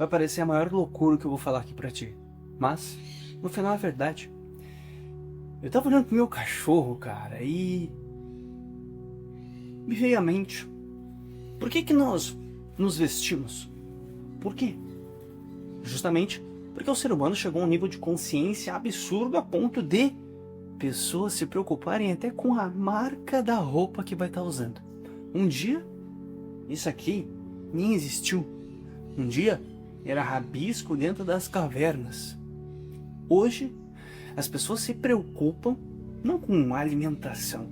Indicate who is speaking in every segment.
Speaker 1: vai parecer a maior loucura que eu vou falar aqui pra ti. Mas, no final é verdade. Eu tava olhando pro meu cachorro, cara, e me veio à mente. Por que que nós nos vestimos? Por quê? Justamente porque o ser humano chegou a um nível de consciência absurdo a ponto de pessoas se preocuparem até com a marca da roupa que vai estar usando. Um dia, isso aqui nem existiu. Um dia, era rabisco dentro das cavernas. Hoje, as pessoas se preocupam não com alimentação.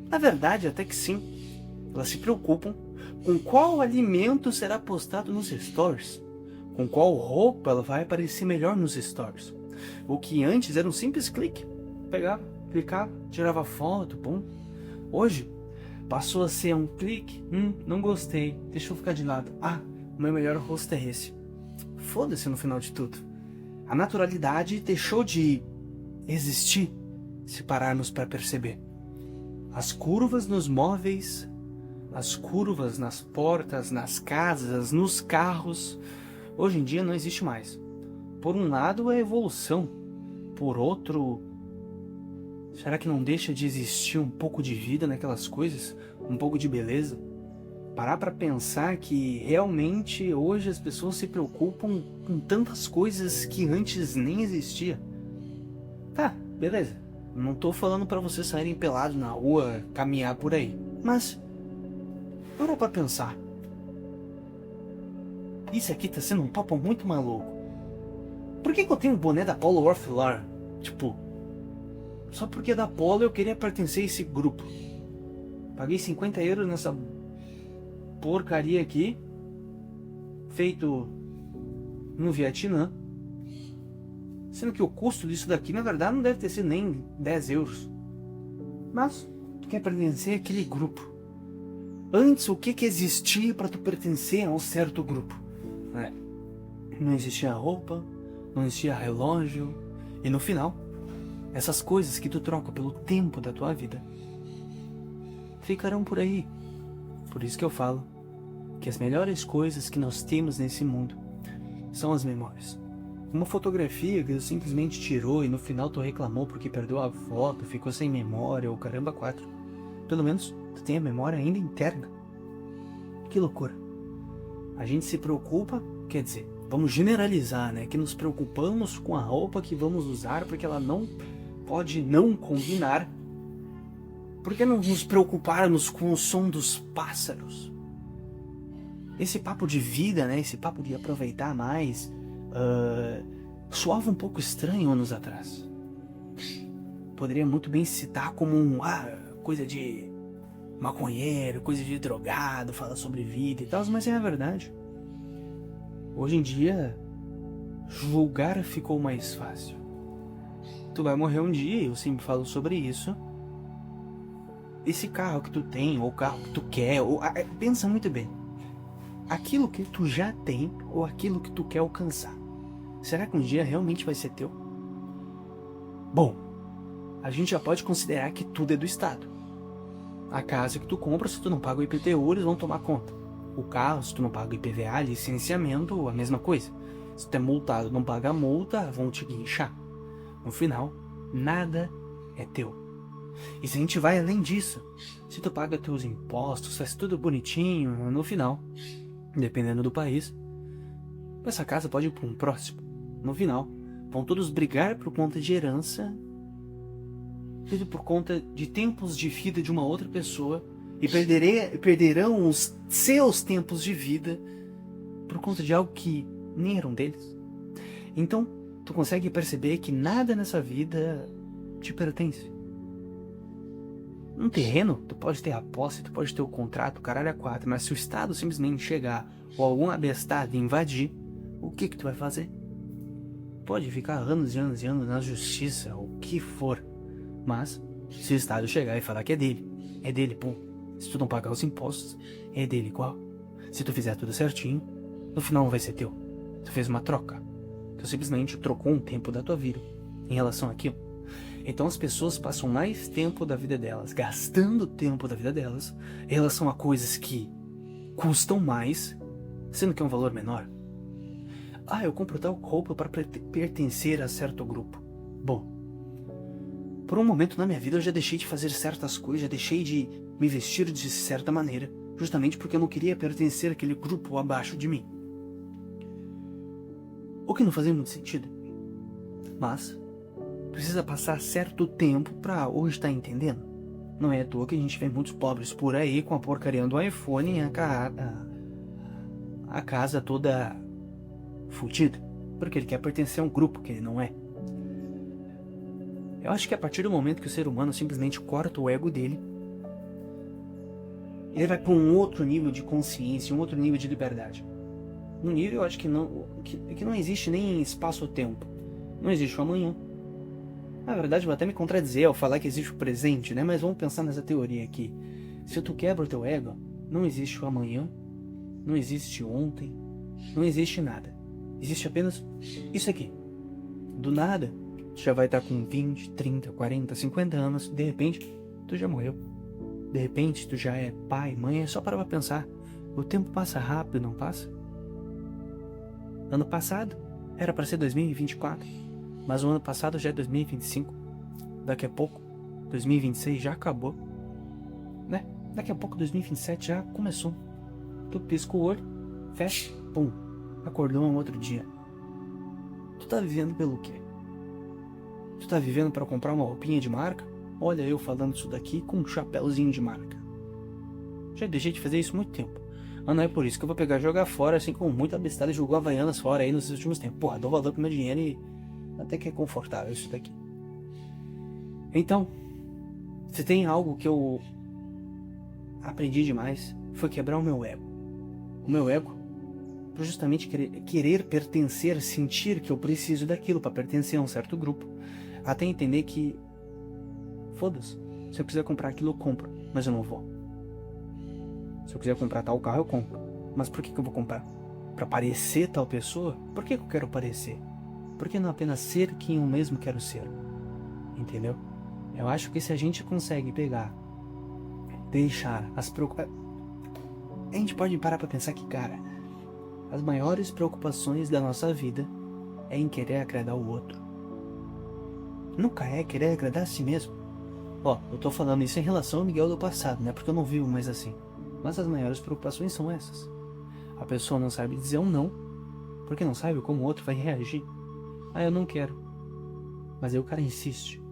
Speaker 1: Na verdade, até que sim. Elas se preocupam com qual alimento será postado nos stories. Com qual roupa ela vai aparecer melhor nos stories. O que antes era um simples clique. Pegava, clicava, tirava foto, pum. Hoje, passou a ser um clique. Não gostei, deixa eu ficar de lado. Ah, o meu melhor rosto é esse. Foda-se no final de tudo. A naturalidade deixou de existir se pararmos para perceber. As curvas nos móveis, as curvas nas portas, nas casas, nos carros, hoje em dia não existe mais. Por um lado é evolução, por outro, será que não deixa de existir um pouco de vida naquelas coisas? Um pouco de beleza? Parar para pensar que realmente hoje as pessoas se preocupam com tantas coisas que antes nem existia. Tá, beleza. Não tô falando para vocês saírem pelados na rua, caminhar por aí. Mas, para pra pensar. Isso aqui tá sendo um papo muito maluco. Por que eu tenho o boné da Polo Ralph Lauren? Tipo, só porque é da Polo eu queria pertencer a esse grupo. Paguei 50 euros nessa porcaria aqui, feito no Vietnã, sendo que o custo disso daqui na verdade não deve ter sido nem 10 euros. Mas tu quer pertencer àquele grupo. Antes, o que existia para tu pertencer a um certo grupo? Não existia roupa, não existia relógio, e no final, essas coisas que tu troca pelo tempo da tua vida ficarão por aí. Por isso que eu falo que as melhores coisas que nós temos nesse mundo são as memórias. Uma fotografia que tu simplesmente tirou e no final tu reclamou porque perdeu a foto, ficou sem memória ou caramba quatro. Pelo menos tu tem a memória ainda interna. Que loucura. A gente se preocupa, quer dizer, vamos generalizar, né? Que nos preocupamos com a roupa que vamos usar porque ela não pode não combinar. Por que não nos preocuparmos com o som dos pássaros? Esse papo de vida, né? Esse papo de aproveitar mais, soava um pouco estranho anos atrás. Poderia muito bem citar como coisa de maconheiro, coisa de drogado, fala sobre vida e tal, mas é a verdade. Hoje em dia, julgar ficou mais fácil. Tu vai morrer um dia, eu sempre falo sobre isso. Esse carro que tu tem, ou o carro que tu quer, pensa muito bem. Aquilo que tu já tem, ou aquilo que tu quer alcançar. Será que um dia realmente vai ser teu? Bom, a gente já pode considerar que tudo é do Estado. A casa que tu compra, se tu não paga o IPTU, eles vão tomar conta. O carro, se tu não paga o IPVA, licenciamento, a mesma coisa. Se tu é multado, não paga a multa, vão te guinchar. No final, nada é teu. E se a gente vai além disso, se tu paga teus impostos, faz tudo bonitinho, no final, dependendo do país, essa casa pode ir para um próximo. No final, vão todos brigar por conta de herança, tudo por conta de tempos de vida de uma outra pessoa, e perderão os seus tempos de vida por conta de algo que nem eram deles. Então, tu consegue perceber que nada nessa vida te pertence. Um terreno, tu pode ter a posse, tu pode ter o contrato, o caralho é quatro, mas se o Estado simplesmente chegar ou algum abestado invadir, o que tu vai fazer? Pode ficar anos e anos e anos na justiça, o que for, mas se o Estado chegar e falar que é dele, pô. Se tu não pagar os impostos, é dele igual. Se tu fizer tudo certinho, no final não vai ser teu. Tu fez uma troca. Tu simplesmente trocou um tempo da tua vida em relação àquilo. Então as pessoas passam mais tempo da vida delas, gastando tempo da vida delas, em relação a coisas que custam mais, sendo que é um valor menor. eu compro tal roupa para pertencer a certo grupo. Bom, por um momento na minha vida eu já deixei de fazer certas coisas, já deixei de me vestir de certa maneira, justamente porque eu não queria pertencer àquele grupo abaixo de mim. O que não fazia muito sentido. Mas precisa passar certo tempo pra hoje estar entendendo. Não é à toa que a gente vê muitos pobres por aí com a porcaria do iPhone e a casa toda fudida, porque ele quer pertencer a um grupo que ele não é. Eu acho que a partir do momento que o ser humano simplesmente corta o ego dele, ele vai para um outro nível de consciência, um outro nível de liberdade. Um nível, eu acho que não existe nem espaço-tempo. Não existe o amanhã. Na verdade, eu vou até me contradizer ao falar que existe o presente, né? Mas vamos pensar nessa teoria aqui. Se tu quebra o teu ego, não existe o amanhã, não existe ontem, não existe nada. Existe apenas isso aqui. Do nada, tu já vai estar com 20, 30, 40, 50 anos, de repente, tu já morreu. De repente, tu já é pai, mãe, é só parar pra pensar. O tempo passa rápido, não passa? Ano passado era para ser 2024, mas o ano passado já é 2025. Daqui a pouco, 2026 já acabou, né? Daqui a pouco 2027 já começou. Tu pisca o olho, fecha, pum, acordou um outro dia. Tu tá vivendo pelo quê? Tu tá vivendo para comprar uma roupinha de marca? Olha eu falando isso daqui com um chapéuzinho de marca. Já deixei de fazer isso há muito tempo. Mas não é por isso que eu vou pegar e jogar fora, assim como muita bestada jogou Havaianas fora aí nos últimos tempos. Porra, dou valor pro meu dinheiro e até que é confortável isso daqui. Então, se tem algo que eu aprendi demais, foi quebrar o meu ego. O meu ego, por justamente querer pertencer, sentir que eu preciso daquilo para pertencer a um certo grupo. Até entender que, foda-se, se eu quiser comprar aquilo eu compro, mas eu não vou. Se eu quiser comprar tal carro, eu compro. Mas por que eu vou comprar? Pra parecer tal pessoa? Por que eu quero parecer? Por que não apenas ser quem eu mesmo quero ser? Entendeu? Eu acho que se a gente consegue pegar, deixar as preocupações... A gente pode parar pra pensar que, cara, as maiores preocupações da nossa vida é em querer agradar o outro. Nunca é querer agradar a si mesmo. Ó, eu tô falando isso em relação ao Miguel do passado, né? Porque eu não vivo mais assim. Mas as maiores preocupações são essas. A pessoa não sabe dizer um não, porque não sabe como o outro vai reagir. Ah, eu não quero. Mas aí o cara insiste.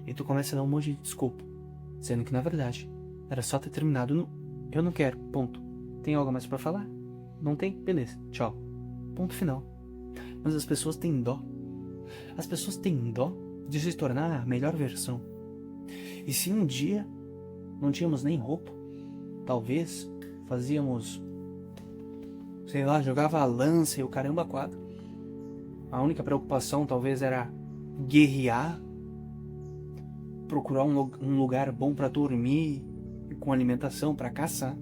Speaker 1: E tu começa a dar um monte de desculpa. Sendo que na verdade, era só ter terminado no eu não quero, ponto. Tem algo mais pra falar? Não tem? Beleza, tchau. Ponto final. Mas as pessoas têm dó. As pessoas têm dó de se tornar a melhor versão. E se um dia não tínhamos nem roupa, talvez fazíamos, sei lá, jogava a lança e o caramba quatro. A única preocupação talvez era guerrear, procurar um lugar bom para dormir, com alimentação para caçar.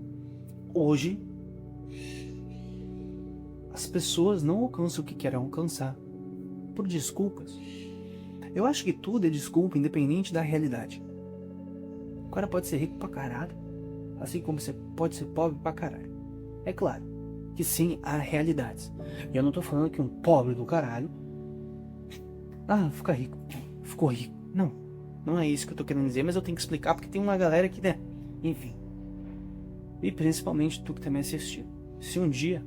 Speaker 1: Hoje, as pessoas não alcançam o que querem alcançar por desculpas. Eu acho que tudo é desculpa, independente da realidade. O cara pode ser rico pra caralho, assim como você pode ser pobre pra caralho. É claro que sim, há realidades. E eu não tô falando que um pobre do caralho fica rico, ficou rico. Não é isso que eu tô querendo dizer, mas eu tenho que explicar porque tem uma galera que, né, enfim. E principalmente tu que tá me assistindo. Se um dia,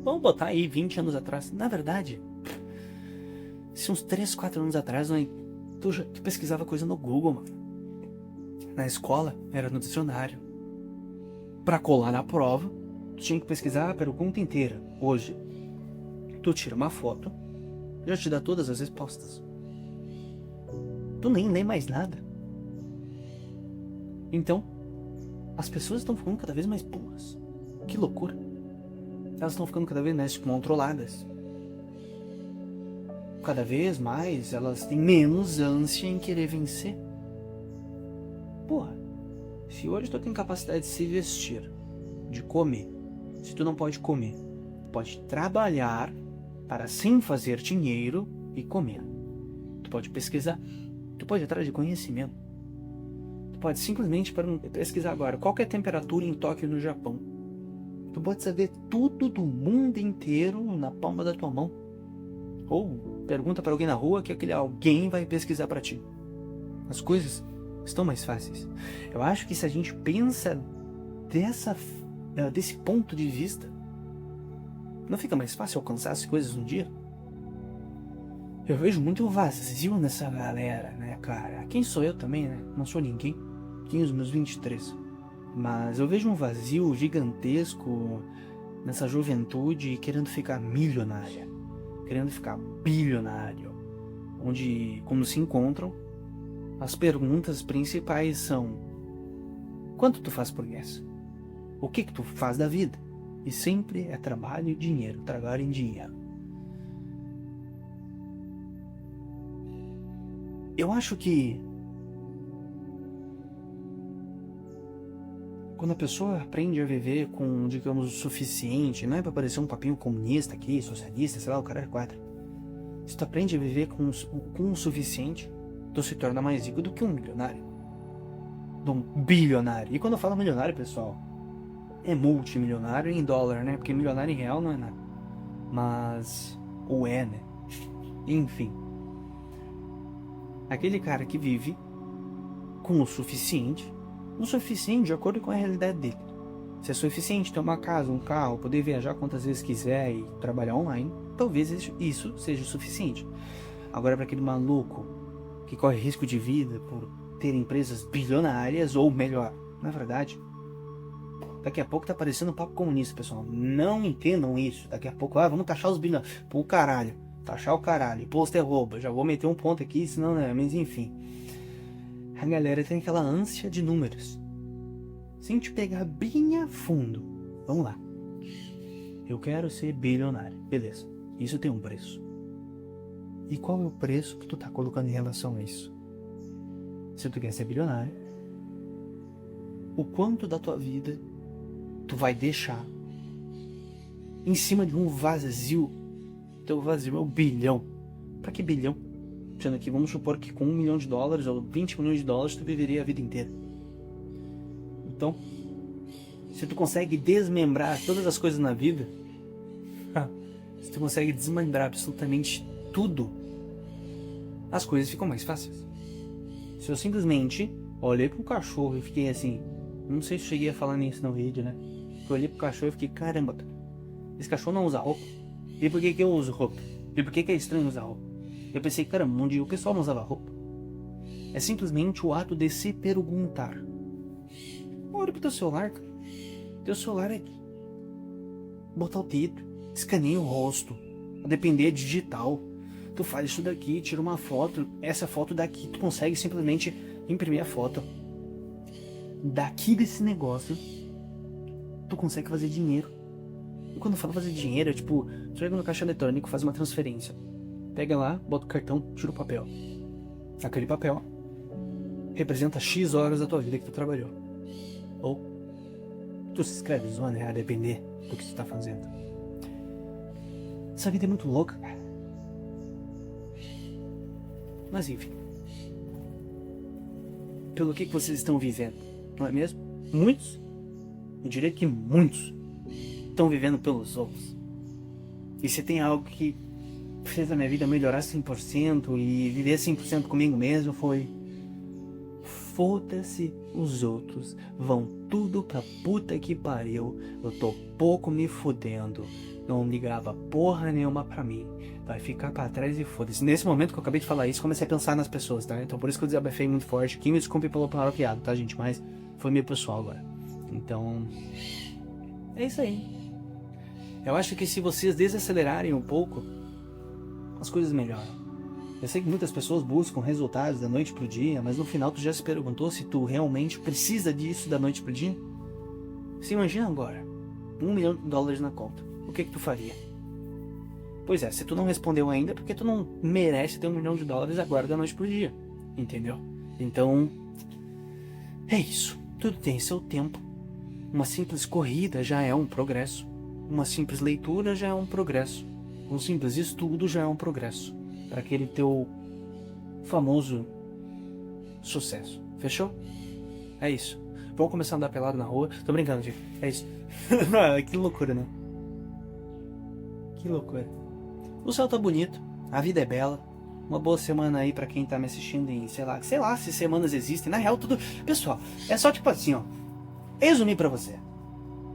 Speaker 1: vamos botar aí 20 anos atrás, na verdade, se uns 3, 4 anos atrás, tu pesquisava coisa no Google, mano. Na escola, era no dicionário. Pra colar na prova, tu tinha que pesquisar a pergunta inteira. Hoje, tu tira uma foto, já te dá todas as respostas. Tu nem lê mais nada. Então, as pessoas estão ficando cada vez mais burras. Que loucura. Elas estão ficando cada vez mais controladas. Cada vez mais elas têm menos ânsia em querer vencer. Porra, se hoje tu tem capacidade de se vestir, de comer, se tu não pode comer, pode trabalhar para sim fazer dinheiro e comer. Tu pode pesquisar, tu pode ir atrás de conhecimento. Tu pode simplesmente pesquisar agora qual que é a temperatura em Tóquio, no Japão. Tu pode saber tudo do mundo inteiro na palma da tua mão. Ou pergunta para alguém na rua que aquele alguém vai pesquisar para ti. As coisas estão mais fáceis. Eu acho que se a gente pensa desse ponto de vista, não fica mais fácil alcançar as coisas um dia? Eu vejo muito vazio nessa galera, né, cara? Quem sou eu também, né? Não sou ninguém. Tenho os meus 23. Mas eu vejo um vazio gigantesco nessa juventude querendo ficar milionária, querendo ficar bilionário. Onde, quando se encontram, as perguntas principais são: quanto tu faz por mês? O que tu faz da vida? E sempre é trabalho e dinheiro, trabalho em dinheiro. Eu acho que quando a pessoa aprende a viver com, digamos, o suficiente, não é pra parecer um papinho comunista aqui, socialista, sei lá, o cara é 4. Se tu aprende a viver com o suficiente, tu se torna mais rico do que um milionário. De um bilionário. E quando eu falo milionário, pessoal, é multimilionário em dólar, né? Porque milionário em real não é nada. Mas ou é, né? Enfim. Aquele cara que vive com o suficiente de acordo com a realidade dele. Se é suficiente ter uma casa, um carro, poder viajar quantas vezes quiser e trabalhar online, talvez isso seja o suficiente. Agora, para aquele maluco que corre risco de vida por ter empresas bilionárias, ou melhor, na verdade, daqui a pouco tá parecendo um papo comunista, pessoal. Não entendam isso. Daqui a pouco, vamos taxar os bilionários. Pô, caralho. Taxar o caralho. Imposto é roubo. Já vou meter um ponto aqui, senão, né? Mas enfim. A galera tem aquela ânsia de números. Sem te pegar bem a fundo. Vamos lá. Eu quero ser bilionário. Beleza. Isso tem um preço. E qual é o preço que tu tá colocando em relação a isso? Se tu quer ser bilionário, o quanto da tua vida tu vai deixar em cima de um vazio? Teu vazio é um bilhão. Pra que bilhão? Sendo que vamos supor que com $1 milhão ou 20 milhões de dólares tu viveria a vida inteira. Então, se tu consegue desmembrar todas as coisas na vida, se tu consegue desmembrar absolutamente tudo, as coisas ficam mais fáceis. Se eu simplesmente olhei pro cachorro e fiquei assim, não sei se cheguei a falar nisso no vídeo, né? Eu olhei pro cachorro e fiquei, caramba, esse cachorro não usa roupa. E por que eu uso roupa? E por que é estranho usar roupa? Eu pensei, caramba, um dia o pessoal não usava roupa. É simplesmente o ato de se perguntar. Olha pro teu celular, cara. Teu celular é botar o dedo, escaneia o rosto. A depender é digital. Tu faz isso daqui, tira uma foto. Essa foto daqui, tu consegue simplesmente imprimir a foto. Daqui desse negócio, tu consegue fazer dinheiro. E quando eu falo fazer dinheiro, é tipo, tu chega no caixa eletrônico, faz uma transferência. Pega lá, bota o cartão, tira o papel. Aquele papel representa X horas da tua vida que tu trabalhou. Ou tu se escravizou, né? A depender do que tu tá fazendo. Essa vida é muito louca, cara. Mas enfim. Pelo que vocês estão vivendo, não é mesmo? Muitos, eu diria que muitos, estão vivendo pelos outros. E se tem algo que fez a minha vida melhorar 100% e viver 100% comigo mesmo, foi: foda-se os outros, vão tudo pra puta que pariu, eu tô pouco me fudendo, não ligava porra nenhuma pra mim, vai ficar pra trás e foda-se. Nesse momento que eu acabei de falar isso, comecei a pensar nas pessoas, tá? Então por isso que eu desabafei muito forte. Quem me desculpe pelo palavreado, tá, gente? Mas foi meio pessoal agora. Então, é isso aí. Eu acho que se vocês desacelerarem um pouco, as coisas melhoram. Eu sei que muitas pessoas buscam resultados da noite pro dia, mas no final tu já se perguntou se tu realmente precisa disso da noite pro dia? Se imagina agora, $1 milhão na conta, o que tu faria? Pois é, se tu não respondeu ainda, é porque tu não merece ter $1 milhão agora da noite pro dia, entendeu? Então, é isso, tudo tem seu tempo. Uma simples corrida já é um progresso, uma simples leitura já é um progresso, um simples estudo já é um progresso para aquele teu famoso sucesso. Fechou? É isso. vão começar a andar pelado na rua. Tô brincando, gente. É isso. Que loucura, né? Que loucura. O céu tá bonito, a vida é bela. Uma boa semana aí pra quem tá me assistindo em, sei lá se semanas existem. Na real, tudo... Pessoal, é só tipo assim, ó. Resumir pra você.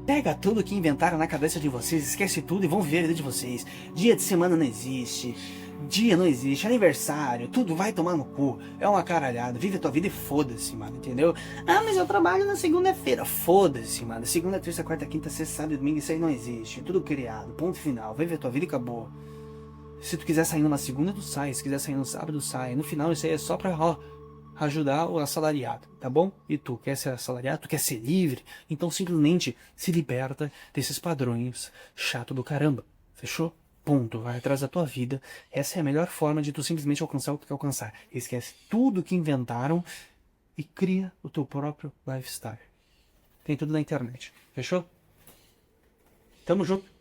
Speaker 1: Pega tudo que inventaram na cabeça de vocês, esquece tudo e vão viver a vida de vocês. Dia de semana não existe, dia não existe, aniversário, tudo vai tomar no cu. É uma caralhada, vive a tua vida e foda-se, mano, entendeu? Ah, mas eu trabalho na segunda-feira. Foda-se, mano. Segunda, terça, quarta, quinta, sexta, sábado, domingo, isso aí não existe. Tudo criado, ponto final. Vive a tua vida e acabou. Se tu quiser sair numa segunda, tu sai. Se quiser sair no sábado, sai. No final, isso aí é só pra, ó, ajudar o assalariado, tá bom? E tu quer ser assalariado? Tu quer ser livre? Então simplesmente se liberta desses padrões chato do caramba. Fechou? Ponto. Vai atrás da tua vida. Essa é a melhor forma de tu simplesmente alcançar o que tu quer alcançar. Esquece tudo que inventaram e cria o teu próprio lifestyle. Tem tudo na internet. Fechou? Tamo junto.